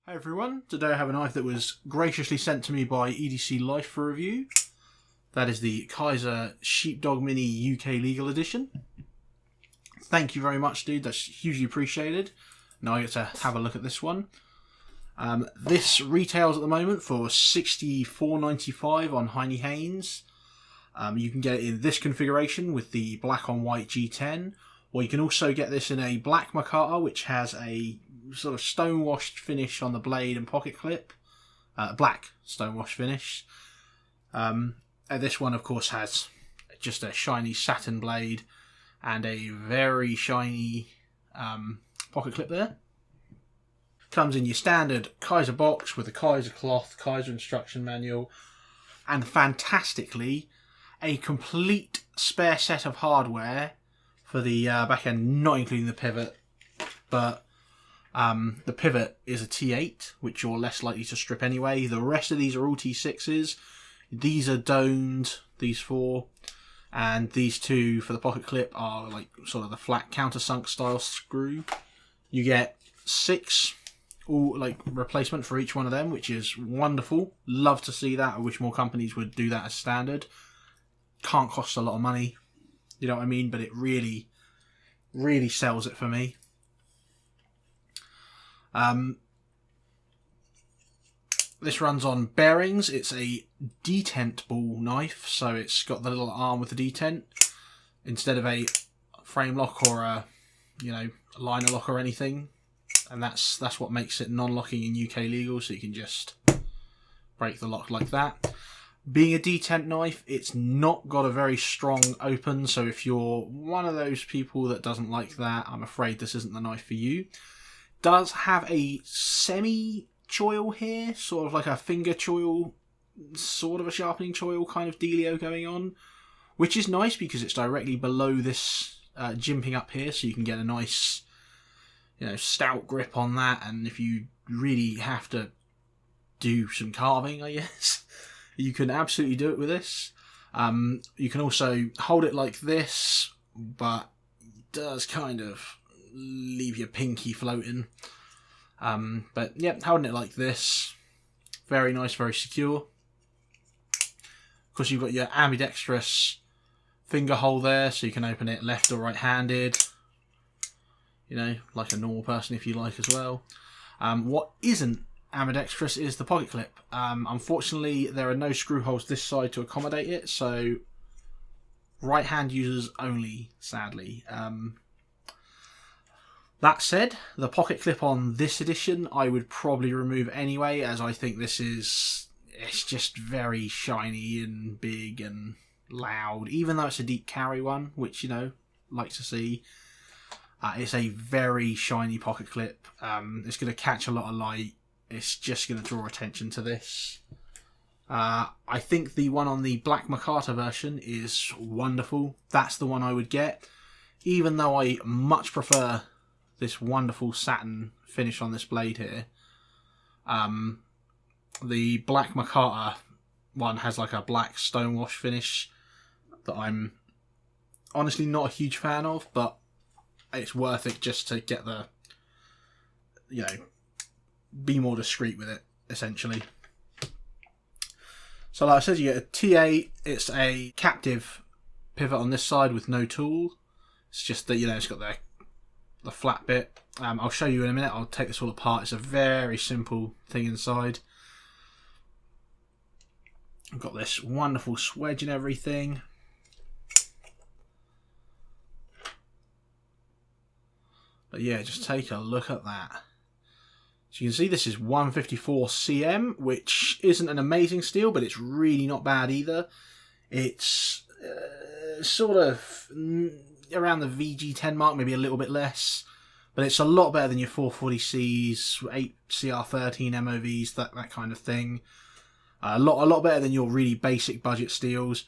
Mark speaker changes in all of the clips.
Speaker 1: Hey everyone, today I have a knife that was graciously sent to me by EDC Life for review. That is the Kizer Sheepdog Mini UK Legal Edition. Thank you very much, dude, that's hugely appreciated. Now I get to have a look at this one. This retails at the moment for $64.95 on Heine Haynes. You can get it in this configuration with the black on white G10, or you can also get this in a black micarta, which has a sort of stone-washed finish on the blade and pocket clip. Black stone-washed finish. This one, of course, has just a shiny satin blade and a very shiny pocket clip there. Comes in your standard Kizer box with a Kizer cloth, Kizer instruction manual, and fantastically, a complete spare set of hardware for the back end, not including the pivot, but the pivot is a T8, which you're less likely to strip anyway. The rest of these are all T6s. These are domed, these four, and these two for the pocket clip are like sort of the flat countersunk style screw. You get 6 all like replacement for each one of them, which is wonderful. Love to see that. I wish more companies would do that as standard. Can't cost a lot of money, you know what I mean, but it really sells it for me. This runs on bearings. It's a detent ball knife, so it's got the little arm with the detent instead of a frame lock or a liner lock or anything, and that's what makes it non-locking in UK legal, so you can just break the lock like that. Being a detent knife, it's not got a very strong open, so if you're one of those people that doesn't like that, I'm afraid this isn't the knife for you. Does have a semi-choil here, sort of like a finger choil, sort of a sharpening choil kind of dealio going on, which is nice because it's directly below this jimping up here, so you can get a nice, stout grip on that, and if you really have to do some carving, I guess, you can absolutely do it with this. You can also hold it like this, but it does kind of leave your pinky floating. But yeah, holding it like this, very nice, very secure. Of course, you've got your ambidextrous finger hole there, so you can open it left or right-handed, like a normal person if you like as well. What isn't ambidextrous is the pocket clip. Unfortunately, there are no screw holes this side to accommodate it, so right-hand users only, sadly. That said, the pocket clip on this edition I would probably remove anyway, as I think it's just very shiny and big and loud, even though it's a deep carry one, which, like to see. It's a very shiny pocket clip. It's going to catch a lot of light. It's just going to draw attention to this. I think the one on the black micarta version is wonderful. That's the one I would get, even though I much prefer this wonderful satin finish on this blade here. The black micarta one has like a black stonewash finish that I'm honestly not a huge fan of, but it's worth it just to get the, be more discreet with it, essentially. So like I said, you get a T8, it's a captive pivot on this side with no tool. It's just that, it's got the flat bit. I'll show you in a minute. I'll take this all apart. It's a very simple thing inside. I've got this wonderful swedge and everything. But yeah, just take a look at that. So you can see this is 154 cm, which isn't an amazing steel, but it's really not bad either. It's sort of around the VG10 mark, maybe a little bit less, but it's a lot better than your 440Cs, 8 CR13 MOVs, that kind of thing. A lot better than your really basic budget steels.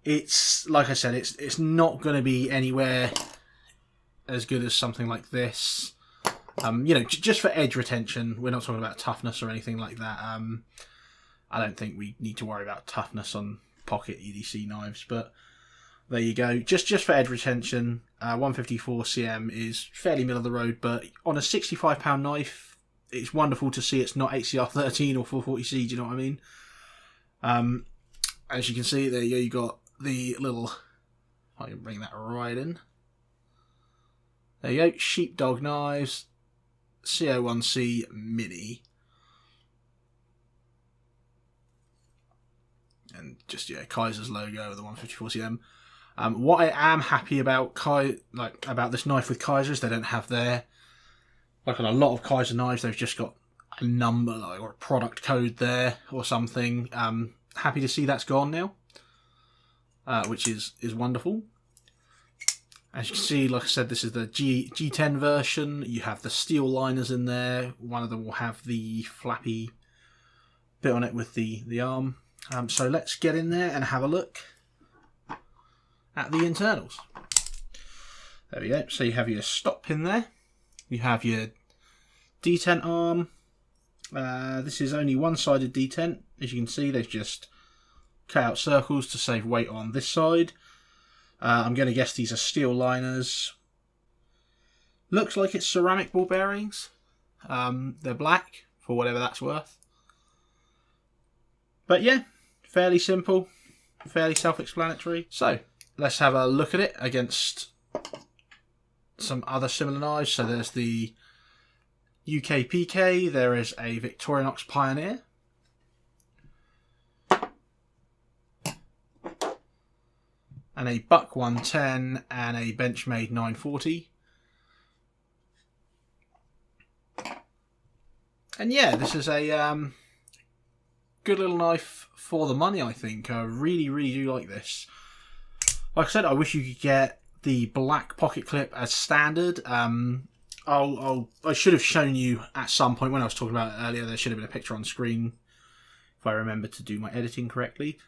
Speaker 1: It's, like I said, it's not going to be anywhere as good as something like this. Just for edge retention. We're not talking about toughness or anything like that. I don't think we need to worry about toughness on pocket EDC knives, but there you go. Just for edge retention, 154 cm is fairly middle of the road, but on a £65 knife, it's wonderful to see it's not HCR 13 or 440C. Do you know what I mean? As you can see, there you got the little. I can bring that right in. There you go, Sheepdog knives, CO1C Mini. And just, yeah, Kizer's logo, the 154cm. What I am happy about about this knife with Kizer is they don't have their, like on a lot of Kizer knives, they've just got a number or a product code there or something. Happy to see that's gone now, which is wonderful. As you can see, like I said, this is the G10 version. You have the steel liners in there. One of them will have the flappy bit on it with the arm. So let's get in there and have a look at the internals. There we go. So you have your stop pin there. You have your detent arm. This is only one-sided detent. As you can see, they've just cut out circles to save weight on this side. I'm going to guess these are steel liners. Looks like it's ceramic ball bearings. They're black, for whatever that's worth. But yeah, fairly simple, fairly self-explanatory. So, let's have a look at it against some other similar knives. So there's the UK PK, there is a Victorinox Pioneer. And a Buck 110 and a Benchmade 940. And yeah, this is a good little knife for the money, I think. I really, really do like this. Like I said, I wish you could get the black pocket clip as standard. I should have shown you at some point when I was talking about it earlier. There should have been a picture on screen if I remember to do my editing correctly.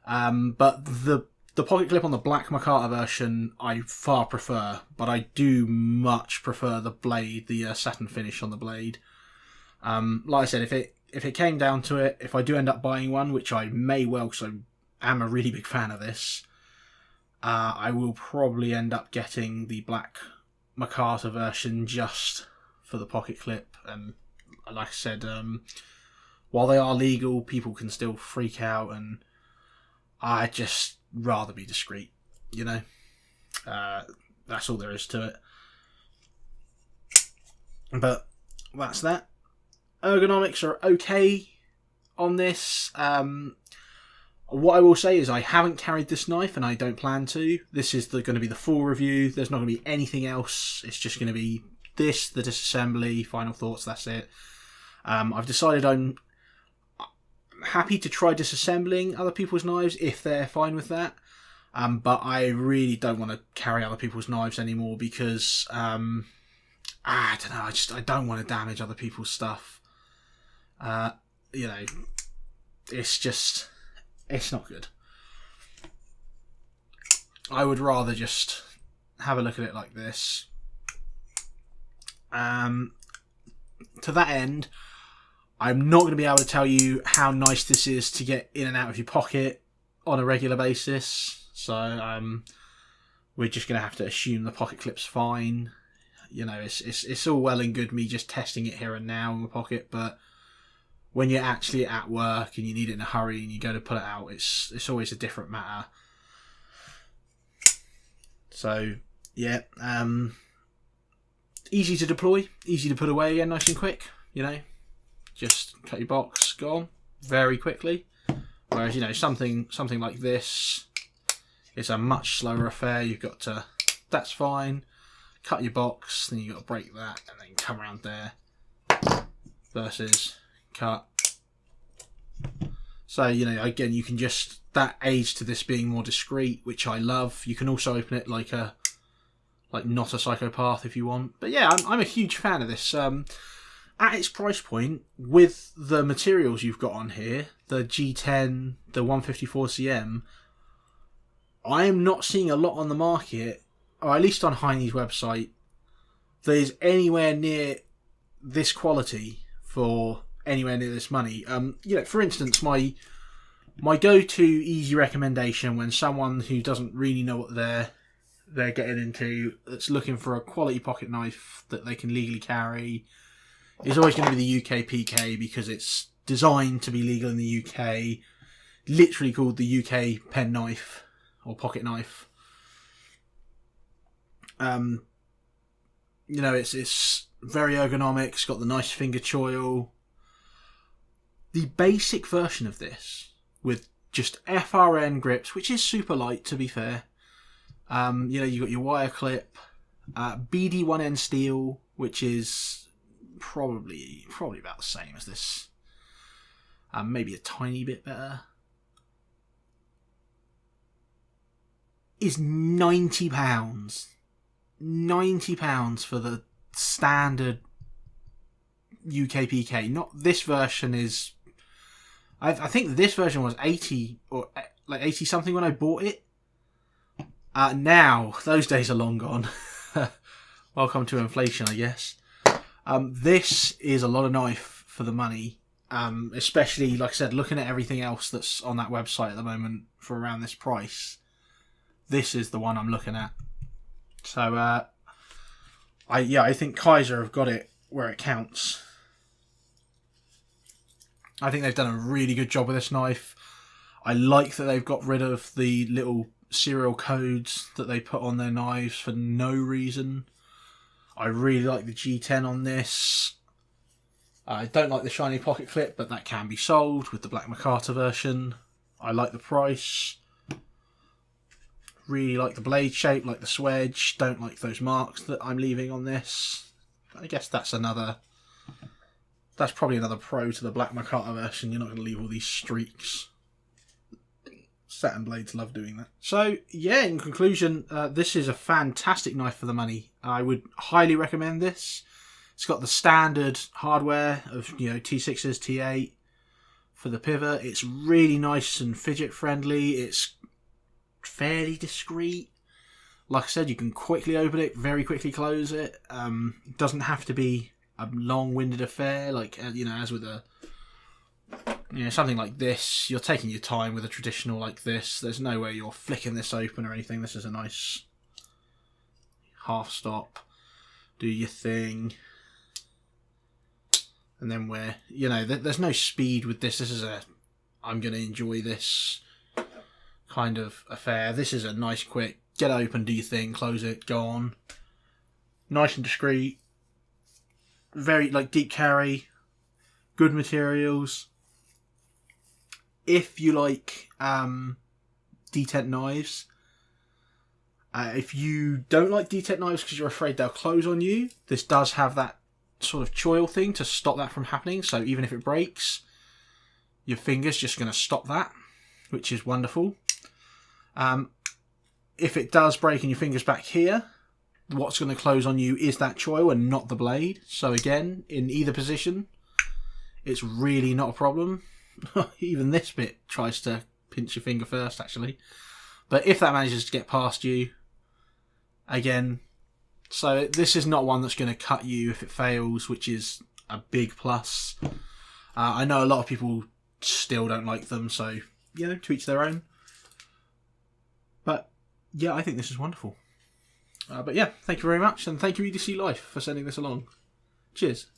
Speaker 1: But the pocket clip on the black Makata version I far prefer, but I do much prefer the blade, the satin finish on the blade. Like I said, if it came down to it, if I do end up buying one, which I may well, because I am a really big fan of this, I will probably end up getting the black Makata version just for the pocket clip. And like I said, while they are legal, people can still freak out, and I just rather be discreet, you know. That's all there is to it. But that's that. Ergonomics are okay on this. What I will say is I haven't carried this knife, and I don't plan to. This is going to be the full review. There's not going to be anything else. It's just going to be this, the disassembly, final thoughts, that's it. I've decided I'm happy to try disassembling other people's knives if they're fine with that. But I really don't want to carry other people's knives anymore because, I don't know, I don't want to damage other people's stuff. You know, it's not good. I would rather just have a look at it like this. To that end, I'm not going to be able to tell you how nice this is to get in and out of your pocket on a regular basis. So we're just going to have to assume the pocket clip's fine. You know, it's all well and good me just testing it here and now in my pocket, but when you're actually at work and you need it in a hurry and you go to pull it out, it's always a different matter. So yeah, easy to deploy, easy to put away again, nice and quick. You know, just cut your box, gone very quickly. Whereas, you know, something like this, it's a much slower affair. You've got to, that's fine, cut your box, then you've got to break that and then come around there. Versus cut. So, you know, again, you can just, that aids to this being more discreet, which I love. You can also open it like not a psychopath if you want. But yeah, I'm a huge fan of this. At its price point, with the materials you've got on here, the G10, the 154cm, I am not seeing a lot on the market, or at least on Heine's website, that is anywhere near this quality for anywhere near this money. You know, for instance, my go-to easy recommendation when someone who doesn't really know what they're getting into, that's looking for a quality pocket knife that they can legally carry, is always going to be the UK PK because it's designed to be legal in the UK. Literally called the UK pen knife or pocket knife. You know, it's very ergonomic. It's got the nice finger choil. The basic version of this with just FRN grips, which is super light to be fair. You know, you've got your wire clip, BD1N steel, which is probably about the same as this. Maybe a tiny bit better. Is £90. £90 for the standard UK PK. Not this version is. I think this version was 80 or like 80 something when I bought it. Now those days are long gone. Welcome to inflation, I guess. This is a lot of knife for the money. Especially, like I said, looking at everything else that's on that website at the moment for around this price. This is the one I'm looking at. So, I think Kizer have got it where it counts. I think they've done a really good job with this knife. I like that they've got rid of the little serial codes that they put on their knives for no reason. I really like the G10 on this. I don't like the shiny pocket clip, but that can be sold with the Black Micarta version. I like the price. Really like the blade shape, like the swedge. Don't like those marks that I'm leaving on this. I guess that's probably another pro to the Black Micarta version. You're not going to leave all these streaks. Satin blades love doing that. So, yeah, in conclusion, this is a fantastic knife for the money. I would highly recommend this. It's got the standard hardware of, you know, T6s, T8 for the pivot. It's really nice and fidget friendly. It's fairly discreet. Like I said, you can quickly open it, very quickly close it. It doesn't have to be a long-winded affair, like, you know, as with a, you know, something like this. You're taking your time with a traditional like this. There's no way you're flicking this open or anything. This is a nice half stop, do your thing, and then where, you know, there's no speed with this. This is a, I'm going to enjoy this kind of affair. This is a nice quick, get open, do your thing, close it, go on. Nice and discreet. Very, like, deep carry. Good materials. If you like detent knives, if you don't like detent knives because you're afraid they'll close on you, this does have that sort of choil thing to stop that from happening. So even if it breaks, your finger's just going to stop that, which is wonderful. If it does break and your finger's back here, what's going to close on you is that choil and not the blade. So again, in either position, it's really not a problem. Even this bit tries to pinch your finger first, actually. But if that manages to get past you, again, so this is not one that's going to cut you if it fails, which is a big plus. I know a lot of people still don't like them, so, you know, to each their own. But, yeah, I think this is wonderful. But, yeah, thank you very much, and thank you EDC Life for sending this along. Cheers.